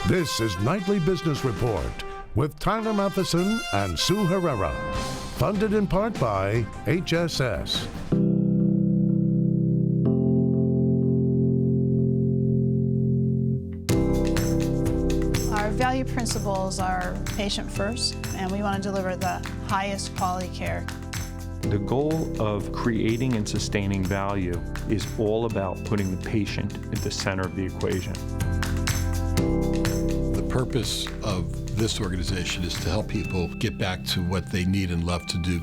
This is Nightly Business Report with Tyler Matheson and Sue Herrera. Funded in part by HSS. Our value principles are patient first, and we want to deliver the highest quality care. The goal of creating and sustaining value is all about putting the patient at the center of the equation. The purpose of this organization is to help people get back to what they need and love to do.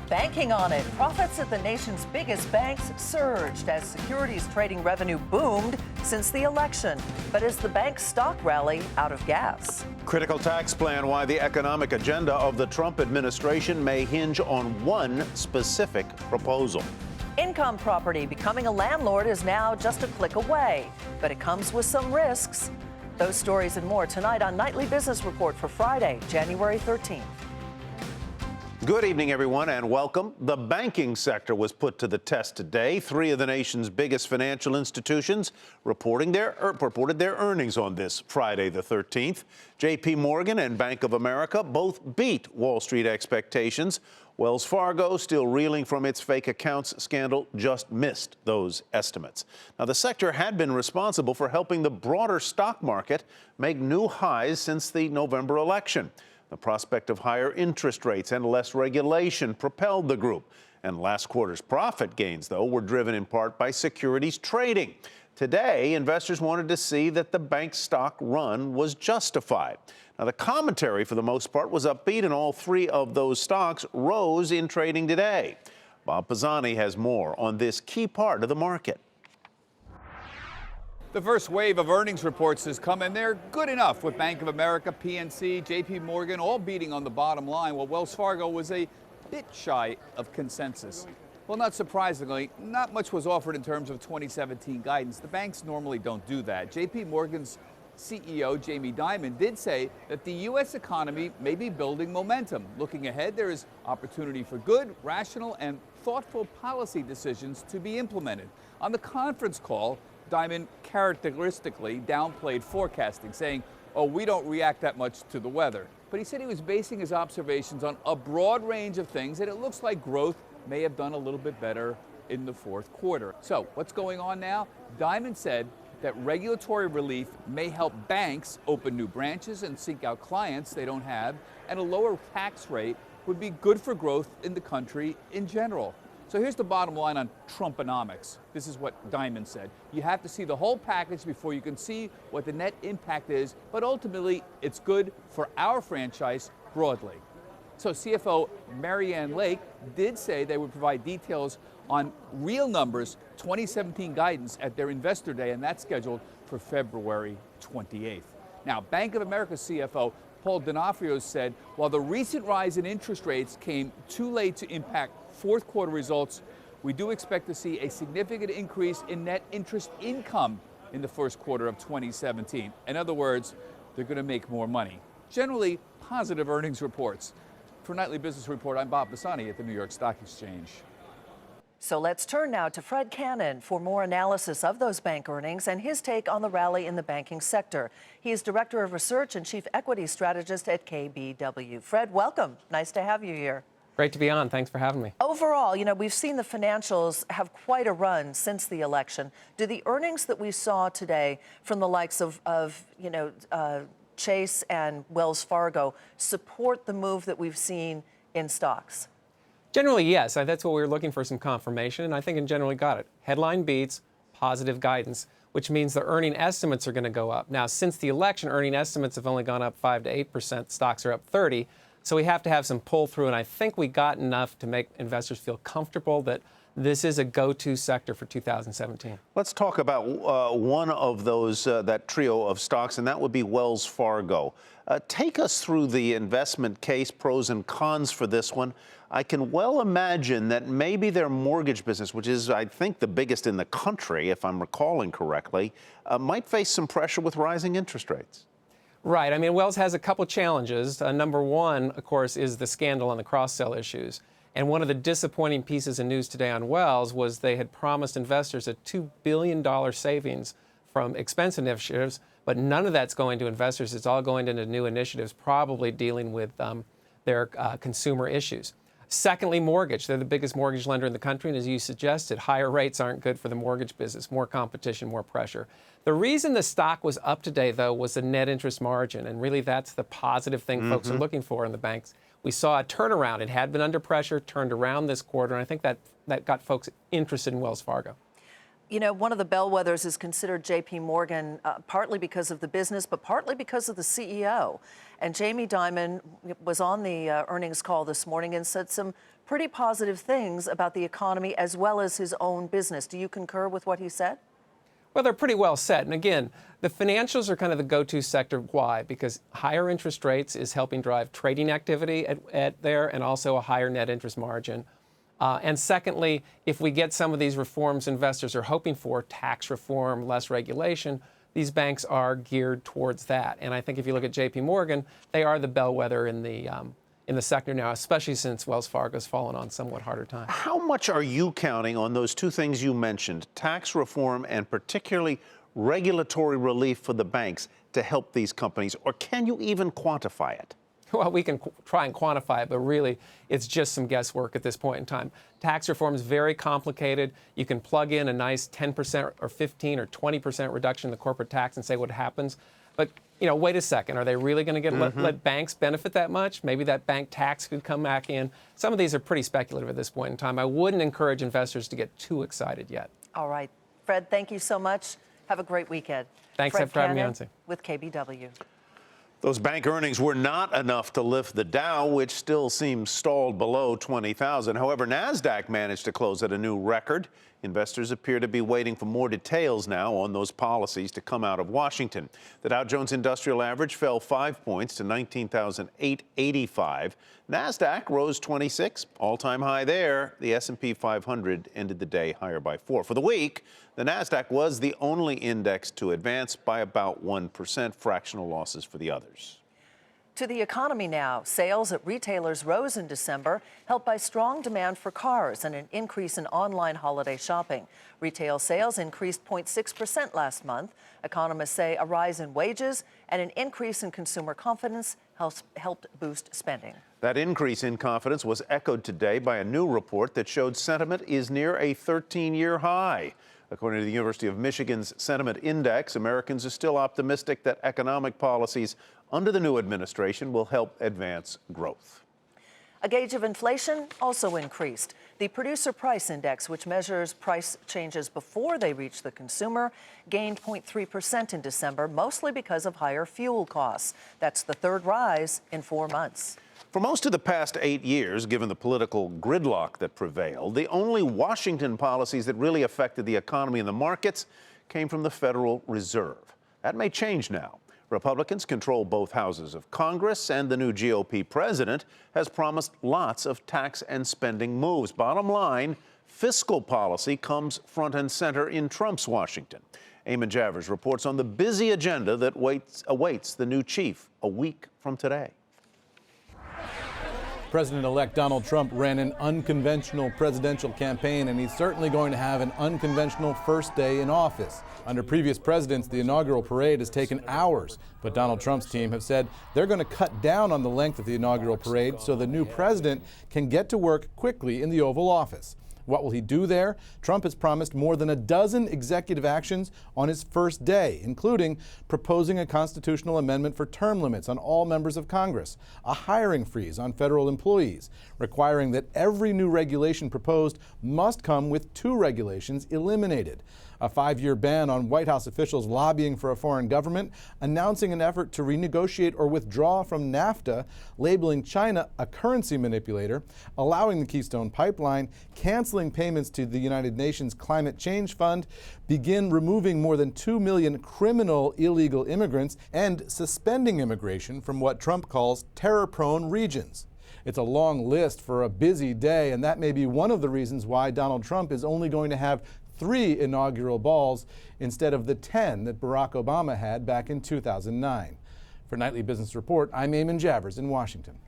Banking on it, profits at the nation's biggest banks surged as securities trading revenue boomed since the election. But is the bank's stock rally out of gas? Critical tax plan: why the economic agenda of the Trump administration may hinge on one specific proposal. Income property: becoming a landlord is now just a click away, but it comes with some risks. Those stories and more tonight on Nightly Business Report for Friday, January 13th. Good evening, everyone, and welcome. The banking sector was put to the test today. Three of the nation's biggest financial institutions reported their earnings on this Friday, the 13th. J.P. Morgan and Bank of America both beat Wall Street expectations. Wells Fargo, still reeling from its fake accounts scandal, just missed those estimates. Now, the sector had been responsible for helping the broader stock market make new highs since the November election. The prospect of higher interest rates and less regulation propelled the group. And last quarter's profit gains, though, were driven in part by securities trading. Today, investors wanted to see that the bank's stock run was justified. Now, the commentary, for the most part, was upbeat, and all three of those stocks rose in trading today. Bob Pisani has more on this key part of the market. The first wave of earnings reports has come, and they're good enough, with Bank of America, PNC, J.P. Morgan all beating on the bottom line, while Wells Fargo was a bit shy of consensus. Well, not surprisingly, not much was offered in terms of 2017 guidance. The banks normally don't do that. J.P. Morgan's CEO, Jamie Dimon, did say that the U.S. economy may be building momentum. Looking ahead, there is opportunity for good, rational, and thoughtful policy decisions to be implemented. On the conference call, Dimon characteristically downplayed forecasting, saying, we don't react that much to the weather. But he said he was basing his observations on a broad range of things, and it looks like growth may have done a little bit better in the fourth quarter. So what's going on now? Dimon said that regulatory relief may help banks open new branches and seek out clients they don't have, and a lower tax rate would be good for growth in the country in general. So here's the bottom line on Trumponomics. This is what Dimon said. You have to see the whole package before you can see what the net impact is, but ultimately it's good for our franchise broadly. So CFO Marianne Lake did say they would provide details on real numbers, 2017 guidance at their Investor Day, and that's scheduled for February 28th. Now, Bank of America's CFO Paul Donofrio said, while the recent rise in interest rates came too late to impact fourth quarter results, we do expect to see a significant increase in net interest income in the first quarter of 2017. In other words, they're going to make more money. Generally, positive earnings reports. For Nightly Business Report, I'm Bob Pisani at the New York Stock Exchange. So let's turn now to Fred Cannon for more analysis of those bank earnings and his take on the rally in the banking sector. He is Director of Research and Chief Equity Strategist at KBW. Fred, welcome. Nice to have you here. Great to be on. Thanks for having me. Overall, we've seen the financials have quite a run since the election. Do the earnings that we saw today from the likes of Chase and Wells Fargo support the move that we've seen in stocks? Generally, yes. That's what we were looking for, some confirmation, and I think in general we got it. Headline beats, positive guidance, which means the earning estimates are going to go up. Now, since the election, earning estimates have only gone up 5 to 8%. Stocks are up 30%. So we have to have some pull through, and I think we got enough to make investors feel comfortable that this is a go-to sector for 2017. Let's talk about one of those, that trio of stocks, and that would be Wells Fargo. Take us through the investment case, pros and cons for this one. I can well imagine that maybe their mortgage business, which is, I think, the biggest in the country, if I'm recalling correctly, might face some pressure with rising interest rates. Right. I mean, Wells has a couple challenges. Number one, of course, is the scandal on the cross-sell issues. And one of the disappointing pieces of news today on Wells was they had promised investors a $2 billion savings from expense initiatives, but none of that's going to investors. It's all going into new initiatives, probably dealing with their consumer issues. Secondly, mortgage. They're the biggest mortgage lender in the country, and as you suggested, higher rates aren't good for the mortgage business. More competition, more pressure. The reason the stock was up today, though, was the net interest margin, and really that's the positive thing folks are looking for in the banks. We saw a turnaround. It had been under pressure, turned around this quarter, and I think that got folks interested in Wells Fargo. You know, one of the bellwethers is considered J.P. Morgan, partly because of the business, but partly because of the CEO. And Jamie Dimon was on the earnings call this morning and said some pretty positive things about the economy as well as his own business. Do you concur with what he said? Well, they're pretty well set. And again, the financials are kind of the go-to sector. Why? Because higher interest rates is helping drive trading activity at there and also a higher net interest margin. And secondly, if we get some of these reforms investors are hoping for, tax reform, less regulation, these banks are geared towards that. And I think if you look at J.P. Morgan, they are the bellwether in the sector now, especially since Wells Fargo's fallen on somewhat harder times. How much are you counting on those two things you mentioned, tax reform and particularly regulatory relief for the banks, to help these companies? Or can you even quantify it? Well, we can try and quantify it, but really it's just some guesswork at this point in time. Tax reform is very complicated. You can plug in a nice 10% or 15 or 20% reduction in the corporate tax and say what happens. But, you know, wait a second. Are they really going to let banks benefit that much? Maybe that bank tax could come back in. Some of these are pretty speculative at this point in time. I wouldn't encourage investors to get too excited yet. All right. Fred, thank you so much. Have a great weekend. Thanks for having me on, Steve. With KBW. Those bank earnings were not enough to lift the Dow, which still seems stalled below 20,000. However, NASDAQ managed to close at a new record. Investors appear to be waiting for more details now on those policies to come out of Washington. The Dow Jones Industrial Average fell 5 points to 19,885. NASDAQ rose 26, all-time high there. The S&P 500 ended the day higher by 4. For the week, the NASDAQ was the only index to advance by about 1%, fractional losses for the others. To the economy now. Sales at retailers rose in December, helped by strong demand for cars and an increase in online holiday shopping. Retail sales increased 0.6% last month. Economists say a rise in wages and an increase in consumer confidence helped boost spending. That increase in confidence was echoed today by a new report that showed sentiment is near a 13-year high. According to the University of Michigan's Sentiment Index, Americans are still optimistic that economic policies under the new administration will help advance growth. A gauge of inflation also increased. The Producer Price Index, which measures price changes before they reach the consumer, gained 0.3% in December, mostly because of higher fuel costs. That's the third rise in 4 months. For most of the past 8 years, given the political gridlock that prevailed, the only Washington policies that really affected the economy and the markets came from the Federal Reserve. That may change now. Republicans control both houses of Congress, and the new GOP president has promised lots of tax and spending moves. Bottom line, fiscal policy comes front and center in Trump's Washington. Eamon Javers reports on the busy agenda that awaits the new chief a week from today. President-elect Donald Trump ran an unconventional presidential campaign, and he's certainly going to have an unconventional first day in office. Under previous presidents, the inaugural parade has taken hours, but Donald Trump's team have said they're going to cut down on the length of the inaugural parade so the new president can get to work quickly in the Oval Office. What will he do there? Trump has promised more than a dozen executive actions on his first day, including proposing a constitutional amendment for term limits on all members of Congress, a hiring freeze on federal employees, requiring that every new regulation proposed must come with 2 regulations eliminated, a 5-year ban on White House officials lobbying for a foreign government, announcing an effort to renegotiate or withdraw from NAFTA, labeling China a currency manipulator, allowing the Keystone Pipeline, canceling payments to the United Nations Climate Change Fund, begin removing more than 2 million criminal illegal immigrants, and suspending immigration from what Trump calls terror-prone regions. It's a long list for a busy day, and that may be one of the reasons why Donald Trump is only going to have 3 inaugural balls instead of the 10 that Barack Obama had back in 2009. For Nightly Business Report, I'm Eamon Javers in Washington.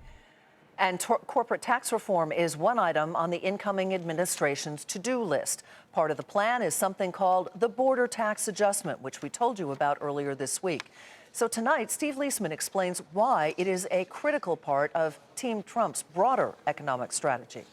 And corporate tax reform is one item on the incoming administration's to-do list. Part of the plan is something called the border tax adjustment, which we told you about earlier this week. So tonight, Steve Leisman explains why it is a critical part of Team Trump's broader economic strategy.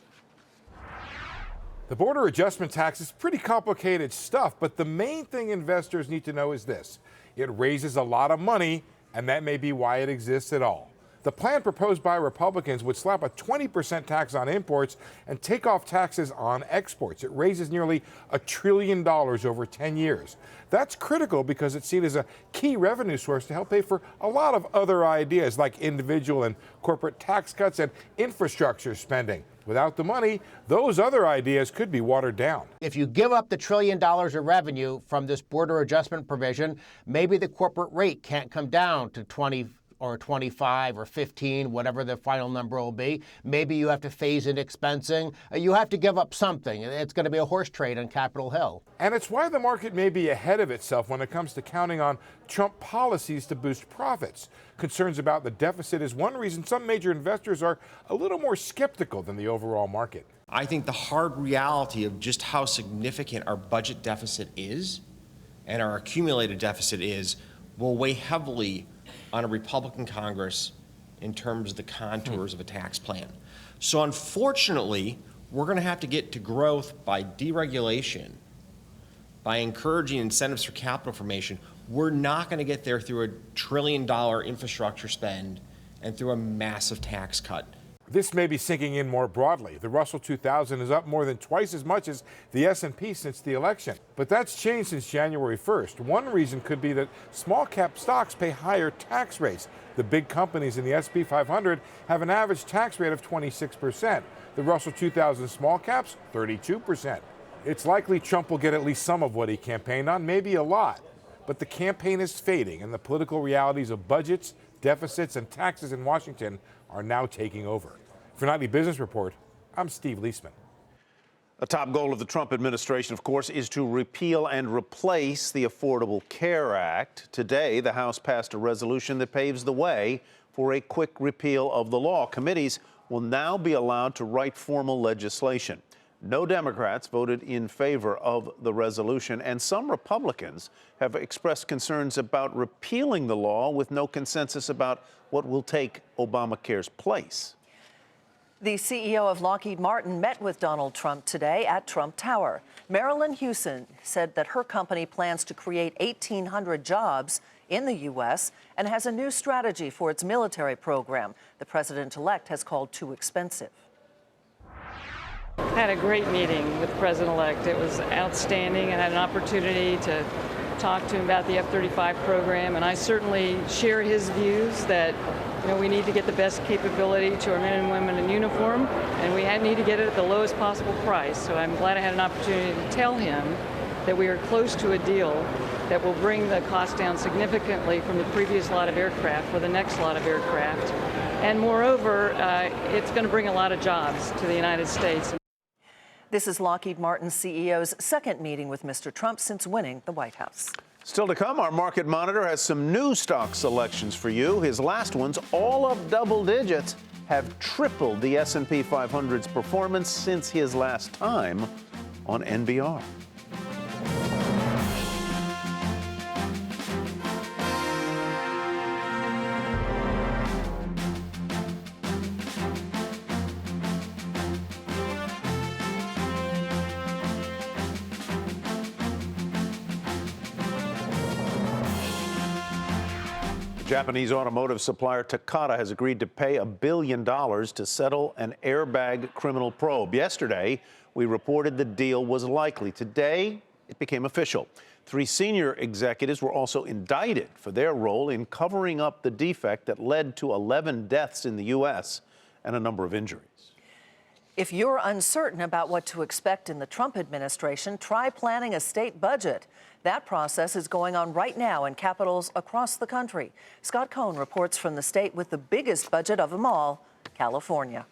The border adjustment tax is pretty complicated stuff, but the main thing investors need to know is this. It raises a lot of money, and that may be why it exists at all. The plan proposed by Republicans would slap a 20% tax on imports and take off taxes on exports. It raises nearly $1 trillion over 10 years. That's critical because it's seen as a key revenue source to help pay for a lot of other ideas like individual and corporate tax cuts and infrastructure spending. Without the money, those other ideas could be watered down. If you give up the $1 trillion of revenue from this border adjustment provision, maybe the corporate rate can't come down to 20 or 25 or 15, whatever the final number will be. Maybe you have to phase in expensing. You have to give up something. It's going to be a horse trade on Capitol Hill. And it's why the market may be ahead of itself when it comes to counting on Trump policies to boost profits. Concerns about the deficit is one reason some major investors are a little more skeptical than the overall market. I think the hard reality of just how significant our budget deficit is and our accumulated deficit is will weigh heavily on a Republican Congress in terms of the contours of a tax plan. So unfortunately, we're going to have to get to growth by deregulation, by encouraging incentives for capital formation. We're not going to get there through a $1 trillion infrastructure spend and through a massive tax cut. This may be sinking in more broadly. The Russell 2000 is up more than twice as much as the S&P since the election. But that's changed since January 1st. One reason could be that small cap stocks pay higher tax rates. The big companies in the S&P 500 have an average tax rate of 26%. The Russell 2000 small caps, 32%. It's likely Trump will get at least some of what he campaigned on, maybe a lot. But the campaign is fading, and the political realities of budgets, deficits, and taxes in Washington are now taking over. For Nightly Business Report, I'm Steve Leisman. A top goal of the Trump administration, of course, is to repeal and replace the Affordable Care Act. Today, the House passed a resolution that paves the way for a quick repeal of the law. Committees will now be allowed to write formal legislation. No Democrats voted in favor of the resolution, and some Republicans have expressed concerns about repealing the law with no consensus about what will take Obamacare's place. The CEO of Lockheed Martin met with Donald Trump today at Trump Tower. Marilyn Hewson said that her company plans to create 1,800 jobs in the U.S. and has a new strategy for its military program the president-elect has called too expensive. I had a great meeting with the president-elect. It was outstanding. I had an opportunity to talk to him about the F-35 program, and I certainly share his views that we need to get the best capability to our men and women in uniform, and we need to get it at the lowest possible price. So I'm glad I had an opportunity to tell him that we are close to a deal that will bring the cost down significantly from the previous lot of aircraft for the next lot of aircraft. And moreover, it's going to bring a lot of jobs to the United States. This is Lockheed Martin CEO's second meeting with Mr. Trump since winning the White House. Still to come, our market monitor has some new stock selections for you. His last ones, all up double digits, have tripled the S&P 500's performance since his last time on NBR. Japanese automotive supplier Takata has agreed to pay $1 billion to settle an airbag criminal probe. Yesterday, we reported the deal was likely. Today, it became official. 3 senior executives were also indicted for their role in covering up the defect that led to 11 deaths in the U.S. and a number of injuries. If you're uncertain about what to expect in the Trump administration, try planning a state budget. That process is going on right now in capitals across the country. Scott Cohn reports from the state with the biggest budget of them all, California.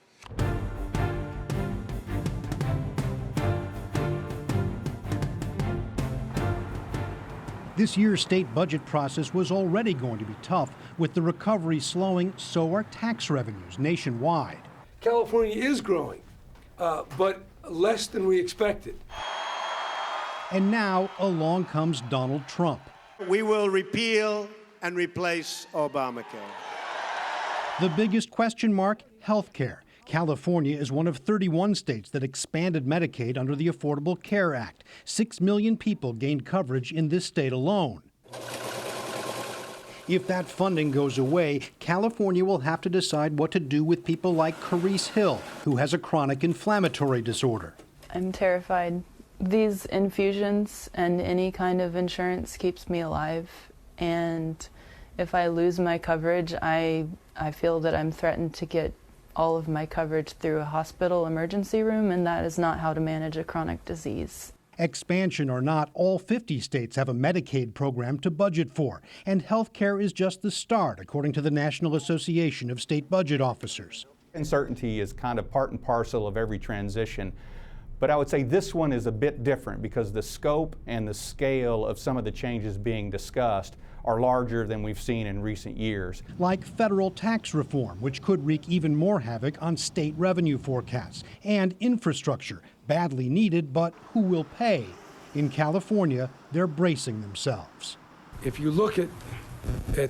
This year's state budget process was already going to be tough. With the recovery slowing, so are tax revenues nationwide. California is growing, but less than we expected. And now along comes Donald Trump. We will repeal and replace Obamacare. The biggest question mark, health care. California is one of 31 states that expanded Medicaid under the Affordable Care Act. 6 million people gained coverage in this state alone. If that funding goes away, California will have to decide what to do with people like Carice Hill, who has a chronic inflammatory disorder. I'm terrified. These infusions and any kind of insurance keeps me alive. And if I lose my coverage, I feel that I'm threatened to get all of my coverage through a hospital emergency room, and that is not how to manage a chronic disease. Expansion or not, all 50 states have a Medicaid program to budget for, and health care is just the start, according to the National Association of State Budget Officers. Uncertainty is kind of part and parcel of every transition, but I would say this one is a bit different because the scope and the scale of some of the changes being discussed are larger than we've seen in recent years. Like federal tax reform, which could wreak even more havoc on state revenue forecasts, and infrastructure, badly needed, but who will pay? In California, they're bracing themselves. If you look at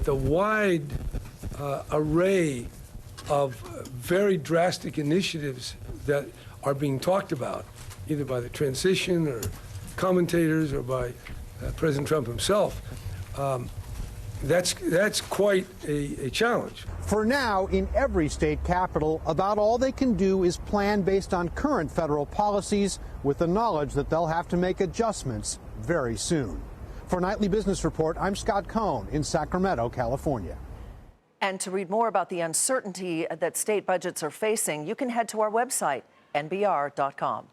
the wide array of very drastic initiatives that are being talked about, either by the transition or commentators or by President Trump himself, that's quite a challenge. For now, in every state capital, about all they can do is plan based on current federal policies with the knowledge that they'll have to make adjustments very soon. For Nightly Business Report, I'm Scott Cohn in Sacramento, California. And to read more about the uncertainty that state budgets are facing, you can head to our website, nbr.com.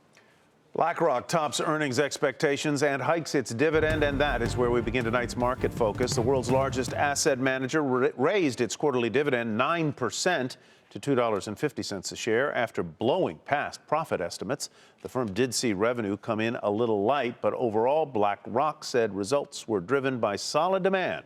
BlackRock tops earnings expectations and hikes its dividend, and that is where we begin tonight's market focus. The world's largest asset manager raised its quarterly dividend 9% to $2.50 a share after blowing past profit estimates. The firm did see revenue come in a little light, but overall, BlackRock said results were driven by solid demand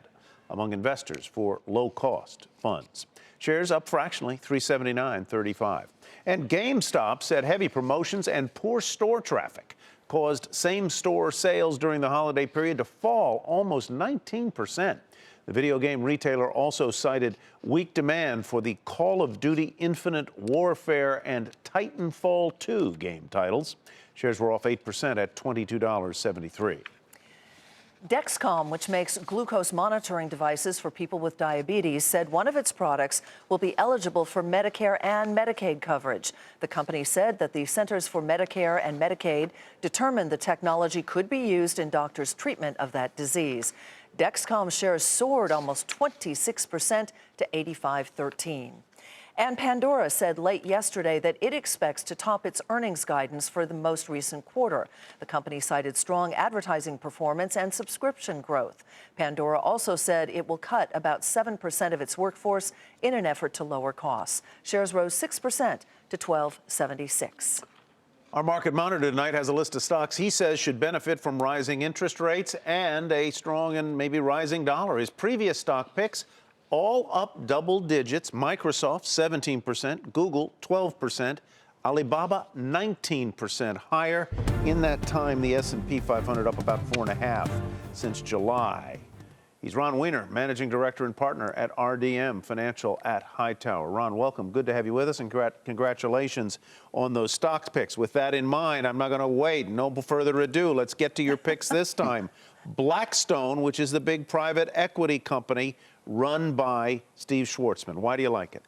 among investors for low-cost funds. Shares up fractionally, $379.35. And GameStop said heavy promotions and poor store traffic caused same-store sales during the holiday period to fall almost 19%. The video game retailer also cited weak demand for the Call of Duty Infinite Warfare and Titanfall 2 game titles. Shares were off 8% at $22.73. Dexcom, which makes glucose monitoring devices for people with diabetes, said one of its products will be eligible for Medicare and Medicaid coverage. The company said that the Centers for Medicare and Medicaid determined the technology could be used in doctors' treatment of that disease. Dexcom shares soared almost 26% to 85.13. And Pandora said late yesterday that it expects to top its earnings guidance for the most recent quarter. The company cited strong advertising performance and subscription growth. Pandora also said it will cut about 7% of its workforce in an effort to lower costs. Shares rose 6% to $12.76. Our market monitor tonight has a list of stocks he says should benefit from rising interest rates and a strong and maybe rising dollar. His previous stock picks all up double digits. Microsoft 17%, Google 12%, Alibaba 19% higher. In that time, the S&P 500 up about 4.5% since July. He's Ron Weiner, Managing Director and Partner at RDM Financial at Hightower. Ron, welcome. Good to have you with us, and congratulations on those stocks picks. With that in mind, I'm not going to wait. No further ado. Let's get to your picks this time. Blackstone, which is the big private equity company run by Steve Schwarzman. Why do you like it?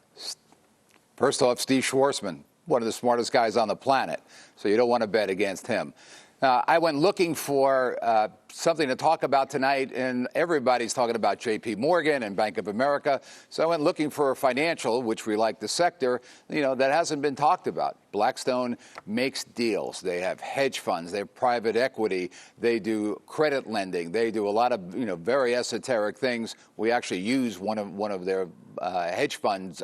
First off, Steve Schwarzman, one of the smartest guys on the planet, so you don't want to bet against him. I went looking for something to talk about tonight, and everybody's talking about J.P. Morgan and Bank of America. So I went looking for a financial, which we like the sector, that hasn't been talked about. Blackstone makes deals. They have hedge funds. They have private equity. They do credit lending. They do a lot of very esoteric things. We actually use one of their hedge funds,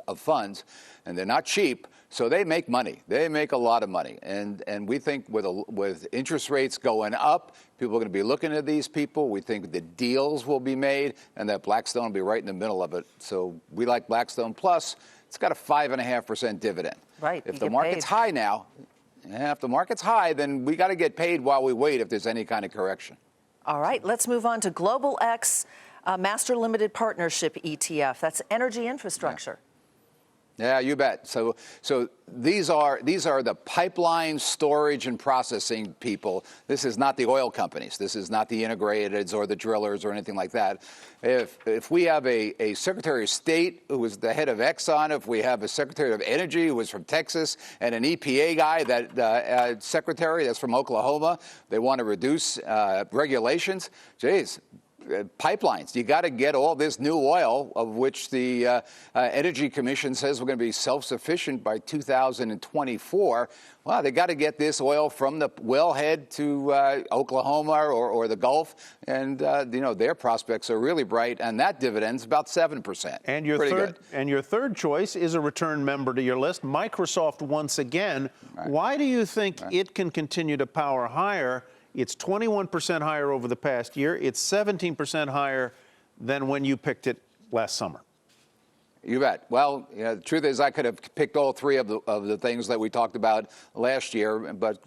and they're not cheap. So they make money. They make a lot of money. And we think with interest rates going up, people are going to be looking at these people. We think the deals will be made and that Blackstone will be right in the middle of it. So we like Blackstone. Plus, it's got a 5.5% dividend. Right. If the market's high now, if the market's high, then we got to get paid while we wait if there's any kind of correction. All right, let's move on to Global X Master Limited Partnership ETF. That's energy infrastructure. Yeah, you bet. So these are the pipeline storage and processing people. This is not the oil companies. This is not the integrateds or the drillers or anything like that. If we have a Secretary of State who is the head of Exxon, if we have a Secretary of Energy who is from Texas, and an EPA guy, that secretary that's from Oklahoma, they want to reduce regulations. Geez. Pipelines. You got to get all this new oil, of which the Energy Commission says we're going to be self-sufficient by 2024. Well, they got to get this oil from the wellhead to Oklahoma or the Gulf, and their prospects are really bright, and that dividend's about 7%. And your third choice is a return member to your list, Microsoft once again. Right. Why do you think it can continue to power higher? It's 21% higher over the past year. It's 17% higher than when you picked it last summer. You bet. Well, the truth is I could have picked all three of the things that we talked about last year, but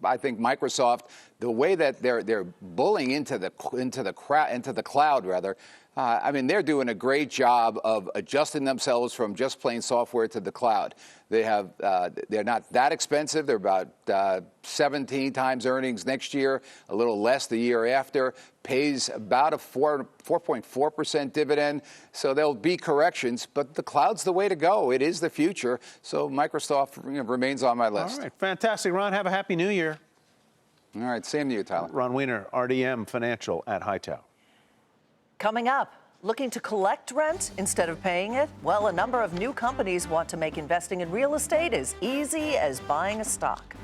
I think Microsoft, the way that they're bulling into the cloud rather. I mean, they're doing a great job of adjusting themselves from just plain software to the cloud. They're not that expensive. They're about 17 times earnings next year, a little less the year after, pays about a 4.4% dividend. So there'll be corrections, but the cloud's the way to go. It is the future. So Microsoft remains on my list. All right, fantastic. Ron, have a happy new year. All right, same to you, Tyler. Ron Wiener, RDM Financial at Hightower. Coming up, looking to collect rent instead of paying it? Well, a number of new companies want to make investing in real estate as easy as buying a stock.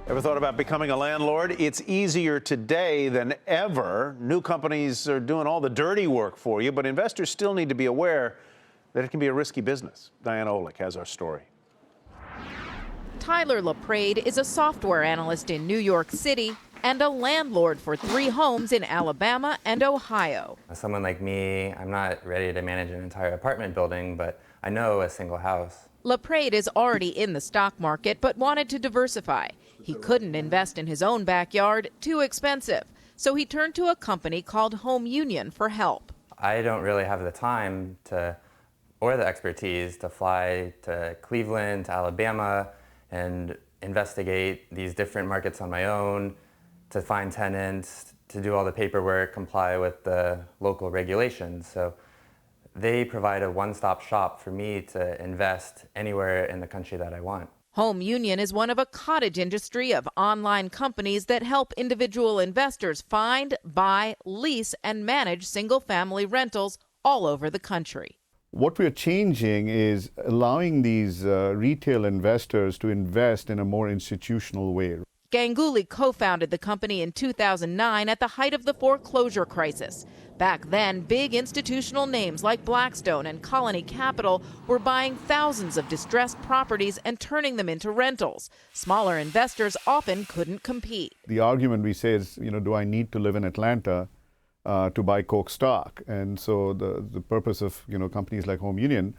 Ever thought about becoming a landlord? It's easier today than ever. New companies are doing all the dirty work for you, but investors still need to be aware that it can be a risky business. Diana Olick has our story. Tyler LaPrade is a software analyst in New York City and a landlord for 3 homes in Alabama and Ohio. Someone like me, I'm not ready to manage an entire apartment building, but I know a single house. LaPrade is already in the stock market but wanted to diversify. He couldn't invest in his own backyard, too expensive. So he turned to a company called Home Union for help. I don't really have the time or the expertise to fly to Cleveland, to Alabama, and investigate these different markets on my own, to find tenants, to do all the paperwork, comply with the local regulations. So they provide a one-stop shop for me to invest anywhere in the country that I want. Home Union is one of a cottage industry of online companies that help individual investors find, buy, lease, and manage single-family rentals all over the country. What we're changing is allowing these retail investors to invest in a more institutional way. Ganguly co-founded the company in 2009 at the height of the foreclosure crisis. Back then, big institutional names like Blackstone and Colony Capital were buying thousands of distressed properties and turning them into rentals. Smaller investors often couldn't compete. The argument we say is, do I need to live in Atlanta to buy Coke stock? And so the purpose of, companies like Home Union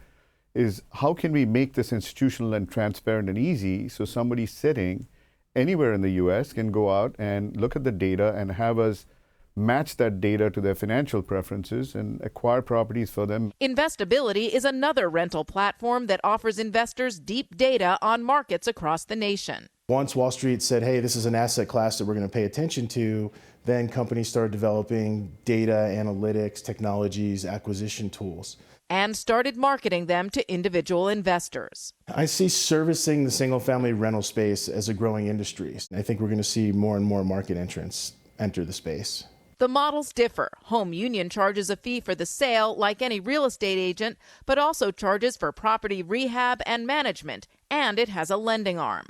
is how can we make this institutional and transparent and easy so somebody sitting anywhere in the U.S. can go out and look at the data and have us match that data to their financial preferences and acquire properties for them. Investability is another rental platform that offers investors deep data on markets across the nation. Once Wall Street said, hey, this is an asset class that we're going to pay attention to, then companies started developing data, analytics, technologies, acquisition tools. And started marketing them to individual investors. I see servicing the single-family rental space as a growing industry. I think we're going to see more and more market entrants enter the space. The models differ. Home Union charges a fee for the sale, like any real estate agent, but also charges for property rehab and management, and it has a lending arm.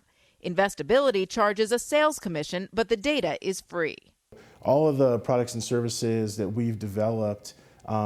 Investability charges a sales commission, but the data is free. All of the products and services that we've developed,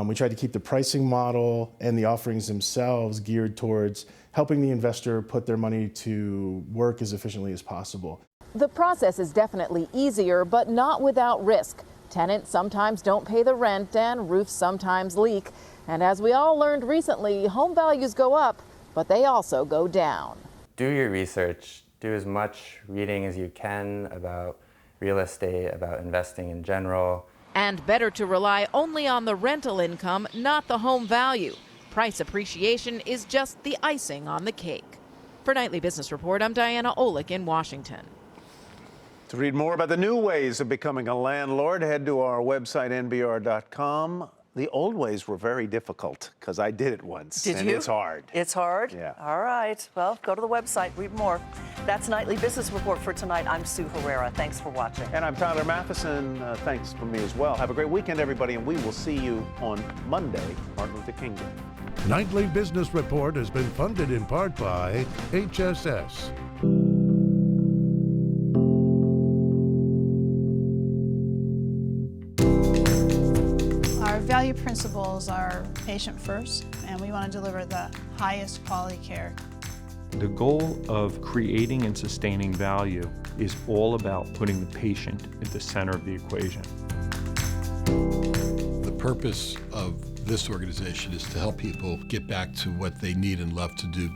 we tried to keep the pricing model and the offerings themselves geared towards helping the investor put their money to work as efficiently as possible. The process is definitely easier, but not without risk. Tenants sometimes don't pay the rent and roofs sometimes leak. And as we all learned recently, home values go up, but they also go down. Do your research. Do as much reading as you can about real estate, about investing in general. And better to rely only on the rental income, not the home value. Price appreciation is just the icing on the cake. For Nightly Business Report, I'm Diana Olick in Washington. To read more about the new ways of becoming a landlord, head to our website, nbr.com. The old ways were very difficult because I did it once. Did and you? It's hard. It's hard? Yeah. All right. Well, go to the website, read more. That's Nightly Business Report for tonight. I'm Sue Herrera. Thanks for watching. And I'm Tyler Matheson. Thanks from me as well. Have a great weekend, everybody, and we will see you on Monday, Martin Luther King Day. Nightly Business Report has been funded in part by HSS. Our value principles are patient first, and we want to deliver the highest quality care. The goal of creating and sustaining value is all about putting the patient at the center of the equation. The purpose of this organization is to help people get back to what they need and love to do